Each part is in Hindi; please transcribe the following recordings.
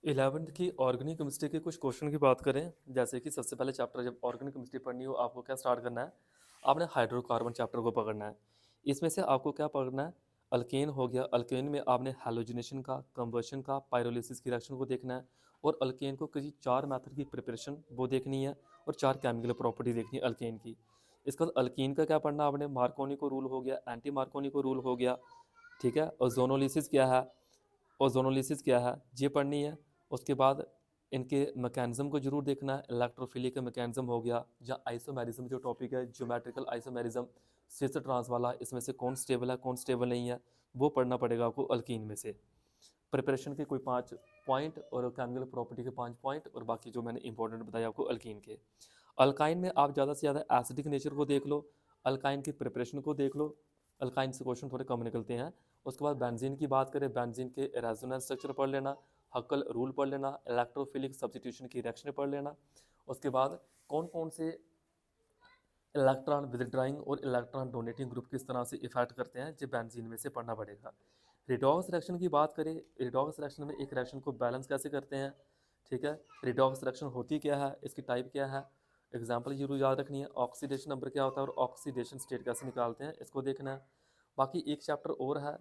11th की ऑर्गेनिक केमिस्ट्री के कुछ क्वेश्चन की बात करें, जैसे कि सबसे पहले चैप्टर जब ऑर्गेनिक केमिस्ट्री पढ़नी हो आपको क्या स्टार्ट करना है, आपने हाइड्रोकार्बन चैप्टर को पकड़ना है। इसमें से आपको क्या पकड़ना है, अल्केन हो गया, अल्केन में आपने हैलोजिनेशन का, कंबशन का, पायरोलिसिस की रिएक्शन को देखना है और अल्केन को किसी 4 मेथड की प्रिपरेशन वो देखनी है और 4 केमिकल प्रॉपर्टी देखनी है अल्केन की। इसके बाद अल्कीन का क्या पढ़ना आपने, मार्कोनी को रूल हो गया, एंटी मार्कोनी को रूल हो गया, ठीक है, ओजोनोलिसिस क्या है, ओजोनोलिसिस क्या है ये पढ़नी है। उसके बाद इनके मैकेनिज्म को जरूर देखना है, इलेक्ट्रोफिलिक का मैकेनिज्म हो गया, या आइसोमेरिज्म जो टॉपिक है, ज्योमेट्रिकल आइसोमेरिज्म, सिस ट्रांस वाला, इसमें से कौन स्टेबल है कौन स्टेबल नहीं है, वो पढ़ना पड़ेगा आपको अल्कीन में से। प्रिपरेशन के कोई 5 पॉइंट और केमिकल प्रॉपर्टी के 5 पॉइंट और बाकी जो मैंने इंपॉर्टेंट बताया आपको अल्कीन के। अल्काइन में आप ज़्यादा से ज़्यादा एसिडिक नेचर को देख लो, अल्काइन की प्रिपरेशन को देख लो, अल्काइन से क्वेश्चन थोड़े कम निकलते हैं। उसके बाद बेंजीन की बात करें, बेंजीन के रेजोनेंस स्ट्रक्चर पढ़ लेना, हक्कल रूल पढ़ लेना, इलेक्ट्रोफिलिक सब्स्टिट्यूशन की रिएक्शन पढ़ लेना। उसके बाद कौन कौन से इलेक्ट्रॉन विदड्राइंग और इलेक्ट्रॉन डोनेटिंग ग्रुप किस तरह से इफेक्ट करते हैं, जो बेंजीन में से पढ़ना पड़ेगा। रिडॉक्स रिएक्शन की बात करें, रिडॉक्स रिएक्शन में एक रिएक्शन को बैलेंस कैसे करते हैं, ठीक है, रिडॉक्स रिएक्शन होती क्या है, इसकी टाइप क्या है, एग्जाम्पल जरूर याद रखनी है, ऑक्सीडेशन नंबर क्या होता है और ऑक्सीडेशन स्टेट कैसे निकालते हैं, इसको देखना है। बाकी एक चैप्टर और है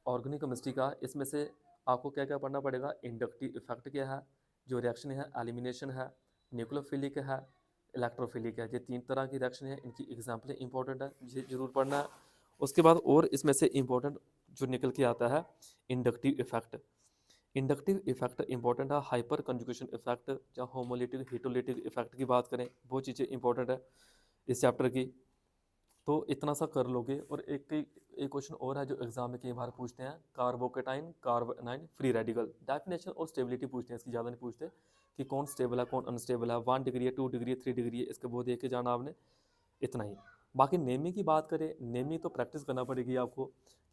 ऑर्गेनिक केमिस्ट्री का, इसमें से आपको क्या क्या पढ़ना पड़ेगा, इंडक्टिव इफेक्ट क्या है, जो रिएक्शन है एलिमिनेशन है, न्यूक्लियोफिलिक है, इलेक्ट्रोफिलिक है, ये 3 तरह की रिएक्शन है, इनकी एग्जाम्पलें इंपॉर्टेंट है, ये जरूर पढ़ना है। उसके बाद और इसमें से इंपॉर्टेंट जो निकल के आता है, inductive effect. Inductive effect important है, हाइपर कंजुगेशन इफेक्ट या होमोलिटिक हिटोलिटिक इफेक्ट की बात करें, वो चीज़ें इंपॉर्टेंट है इस चैप्टर की। तो इतना सा कर लोगे। और एक क्वेश्चन और है जो एग्जाम में कई बार पूछते हैं, कार्बोकेटाइन कार्बोनाइन फ्री रेडिकल, डेफिनेशन और स्टेबिलिटी पूछते हैं, इसकी ज़्यादा नहीं पूछते कि कौन स्टेबल है कौन अनस्टेबल है, 1 डिग्री है 2 डिग्री है 3 डिग्री है, इसके वो देख के जाना आपने, इतना ही। बाकी नेमी की बात करें, नेमी तो प्रैक्टिस करना पड़ेगी आपको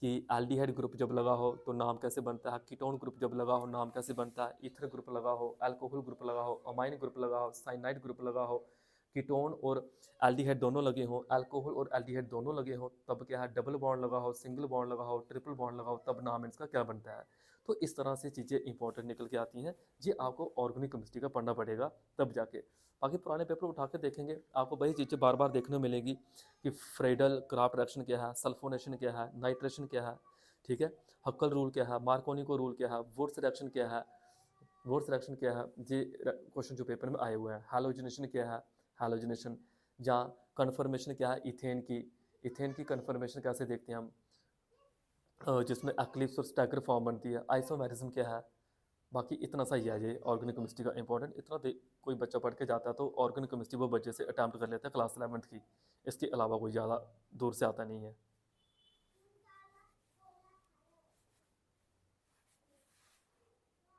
कि एल्डिहाइड ग्रुप जब लगा हो तो नाम कैसे बनता है, कीटोन ग्रुप जब लगा हो नाम कैसे बनता है, ईथर ग्रुप लगा हो, अल्कोहल ग्रुप लगा हो, अमाइन ग्रुप लगा हो, साइनाइड ग्रुप लगा हो, कीटोन और एल्डिहाइड दोनों लगे हों, अल्कोहल और एल्डिहाइड दोनों लगे हों, तब क्या है, डबल बॉन्ड लगा हो, सिंगल बॉन्ड लगा हो, ट्रिपल बॉन्ड लगा हो, तब नाम इसका क्या बनता है। तो इस तरह से चीज़ें इंपॉर्टेंट निकल के आती हैं, ये आपको ऑर्गेनिक केमिस्ट्री का पढ़ना पड़ेगा तब जाके। बाकी पुराने पेपर उठा के देखेंगे आपको वही चीज़ें बार बार देखने को मिलेगी कि फ्रेडल क्राफ्ट रिएक्शन क्या है, सल्फोनेशन क्या है, नाइट्रेशन क्या है, ठीक है, हक्कल रूल क्या है, मार्कोनी को रूल क्या है, वुड्स रिएक्शन क्या है, वुड्स रिएक्शन क्या है, ये क्वेश्चन जो पेपर में आए हुए हैं, हैलोजिनेशन क्या है, हैलोजिनेशन या कन्फर्मेशन क्या है इथेन की कन्फर्मेशन कैसे देखते हैं हम, जिसमें एक्लिप्स और स्टैगर फॉर्म बनती है, आइसोमेरिज्म क्या है। बाकी इतना सा ही है ये ऑर्गेनिक केमिस्ट्री का इंपॉर्टेंट, इतना कोई बच्चा पढ़ के जाता है तो ऑर्गेनिक केमिस्ट्री वो बच्चे से अटैम्प्ट कर लेता है क्लास 11th की, इसके अलावा कोई ज़्यादा दूर से आता नहीं है।